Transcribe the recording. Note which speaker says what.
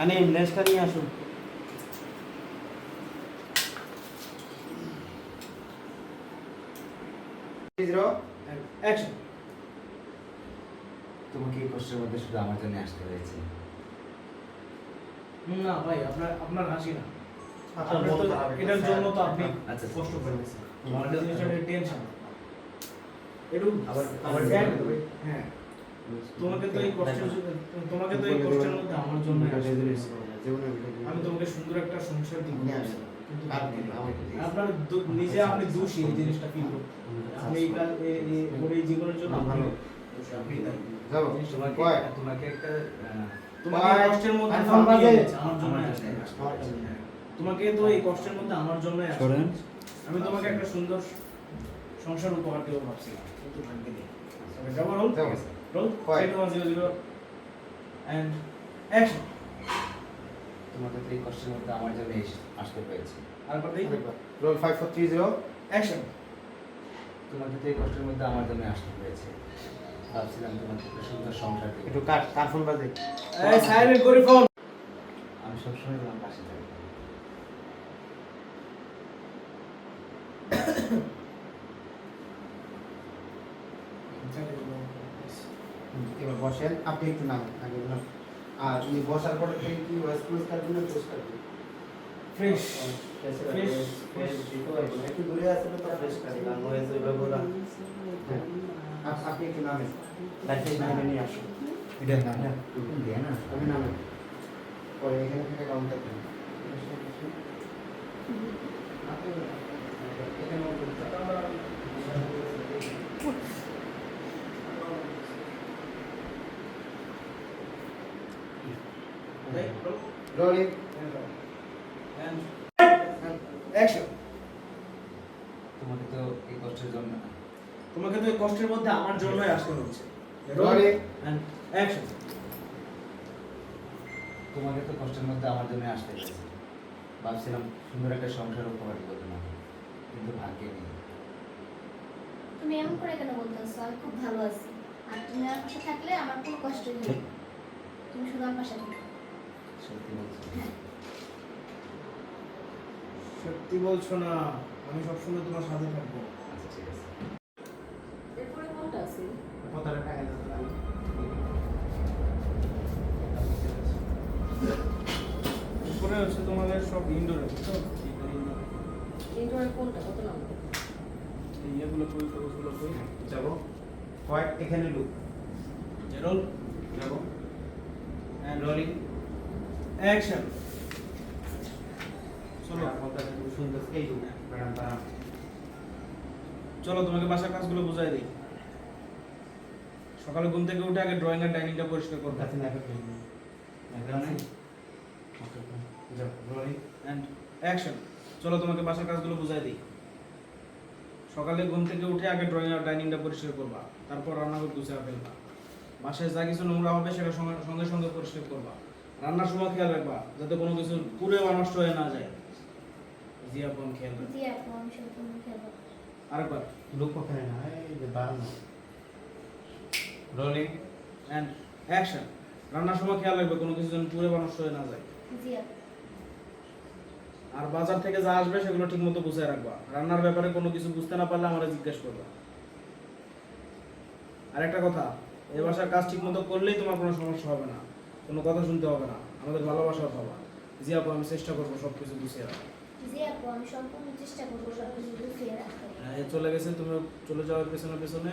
Speaker 1: আনি লেন্সটা নিয়ে আসুন। অ্যাকশন।
Speaker 2: তোমাকে এই কষ্টের মধ্যে শুধু আমার জন্য আসতে হয়েছে।
Speaker 3: না ভাই, আপনার হাসি না,
Speaker 1: আপনার
Speaker 3: আপনার
Speaker 1: মন
Speaker 3: তো
Speaker 1: খারাপ,
Speaker 3: এটার জন্য তো আপনি
Speaker 2: আচ্ছা,
Speaker 3: কষ্ট করে গেছেন।
Speaker 2: আমার
Speaker 3: আমার জিনিসটা টেনশন একটু
Speaker 2: আবার
Speaker 3: জ্ঞান দেবে। হ্যাঁ, তোমাকে তো এই কষ্টের মধ্যে আমার জন্য আমি তোমাকে সুন্দর একটা সংসার দিব, কিন্তু আপনার নিজে আপনি দোষী, এই জিনিসটা ফিল করতে আপনি এই জীবনের জন্য ভালো আপনি দায়ী।
Speaker 2: তোমাকে একটা
Speaker 3: তোমাকে এই কষ্টের মধ্যে তো আমি এনেছি, আমার জন্য তোমাকে তো এই কষ্টের মধ্যে আমার জন্য আমি তোমাকে একটা সুন্দর সংসার উপহার দেবো ভাবছিলাম, কিন্তু ভাগ্যে নেই। যাবো রোল রোল 5 and action।
Speaker 2: তোমাকে তো এই কষ্টের মধ্যে আমার জন্য আসতে হয়েছে।
Speaker 3: আরেকবার দেই,
Speaker 1: রোল 5 4 3 0
Speaker 3: অ্যাকশন।
Speaker 2: তোমাকে তো এই কষ্টের মধ্যে আমার জন্য আসতে হয়েছে। ভাবছিলাম তোমাকে একটা সুন্দর সংসার দেবো।
Speaker 1: একটু কার ফোন বাজে?
Speaker 3: এই সাইলেন্ট করে ফোন।
Speaker 2: আমি সবসময় তোমার পাশে থাকবো।
Speaker 1: এবার বসেন, আপনি একটু নামেন আগে না। আর উনি বসার পরে কি ওয়েস পুরস্কার দিলে পুরস্কার দিন
Speaker 3: ফ্রেশ
Speaker 1: একটু দূরে আসলে তো ফ্রেশ কাজ না ওয়েস ওইভাবে বলা। আপনি একটু নামেন, লাইফে নামে নিয়ে আসুন।
Speaker 2: এটা না না দিয়ে না
Speaker 1: আমি নামেন পরে এখানে থেকে কাউন্টার দিন। Rolling
Speaker 3: and action।
Speaker 2: তোমাকে তো এই কষ্টের জন্য
Speaker 3: তোমাকে তো এই কষ্টের মধ্যে আমার জন্যই আসতে হচ্ছে।
Speaker 1: Rolling
Speaker 3: and action।
Speaker 2: তোমাকে তো কষ্টের মধ্যে আমার জন্য আসতে হয়েছে। ভাবছিলাম সুন্দর একটা সংসার উপহার দেবো তোমাকে, কিন্তু ভাগ্যে নেই।
Speaker 4: তুমি এমন করে কেন বলতেছো? আমি খুব ভালো আছি, আর তুমি আমার পাশে থাকলে আমার কোনো কষ্ট হবে না। তুমি শুধু আমার পাশে থাকো।
Speaker 2: সত্যি বলছি।
Speaker 3: সত্যি বলছো না? আমি সবসময় তোমার সাথে থাকবো।
Speaker 2: আচ্ছা ঠিক আছে।
Speaker 4: এরপরে কোনটা আছে?
Speaker 1: কথাটা টাকা দিতে পারি।
Speaker 3: উপরে হচ্ছে তোমাদের সব ইনডোরে, বুঝছো?
Speaker 4: ইনডোরে কোনটা? কত নম্বর?
Speaker 3: এই ইয়েগুলো কই কাগজগুলো কই?
Speaker 1: যাবো কয়েক এখানে লুক
Speaker 3: রোল
Speaker 1: যাবো
Speaker 3: and
Speaker 1: রোলিং
Speaker 3: action। চলো
Speaker 1: কথাটা খুব সুন্দর এই লুক ম্যাডাম বারাম
Speaker 3: চলো তোমাকে বাসার কাজগুলো বুঝাই দিই। সকালে ঘুম থেকে উঠে আগে ড্রয়িং আর ডাইনিংটা পরিষ্কার করবে
Speaker 1: কাছে না করতে
Speaker 3: এখানে
Speaker 1: ওকে যাও রোলিং
Speaker 3: and action। চলো তোমাকে বাসার কাজগুলো বুঝাই দিই। সকালে ঘুম থেকে উঠে আগে ড্রয়িং আর ডাইনিংটা পরিষ্কার করবা, তারপর রান্নাঘর গুছিয়ে ফেলবা। বাসায় যা কিছু নোংরা হবে সেটা সঙ্গে সঙ্গে পরিষ্কার করবা। রান্নার সময় খেয়াল রাখবা যাতে কোনো কিছু পুড়ে বা নষ্ট হয়ে না যায়। জি আপন খেয়াল রাখবা।
Speaker 4: জি আপু, আমি সম্পূর্ণ খেয়াল রাখবো।
Speaker 3: আরেকবার
Speaker 1: লুক ওখানে না এই যে বারাম রোলিং
Speaker 3: and action। রান্নার সময় খেয়াল রাখবে কোনো কিছু যেন পুড়ে বা নষ্ট হয়ে না যায়।
Speaker 4: জি আপু।
Speaker 3: আর বাজার থেকে যা আসবে সেগুলো ঠিকমতো গুছিয়ে রাখবা। রান্নার ব্যাপারে কোনো কিছু বুঝতে না পারলে আমারে জিজ্ঞেস করবা। আর একটা কথা, এই বাসার কাজ ঠিকমতো করলেই তোমার কোনো সমস্যা হবে না, কোনো কথা শুনতে হবে না, আমাদের ভালোবাসা পাবা। জি আপু, আমি চেষ্টা করবো সব কিছু গুছিয়ে রাখা।
Speaker 4: জি আপু, আমি সম্পূর্ণ চেষ্টা করবো সব কিছু গুছিয়ে রাখতে।
Speaker 3: চলে গেছে, তুমি চলে যাওয়ার পেছনে পেছনে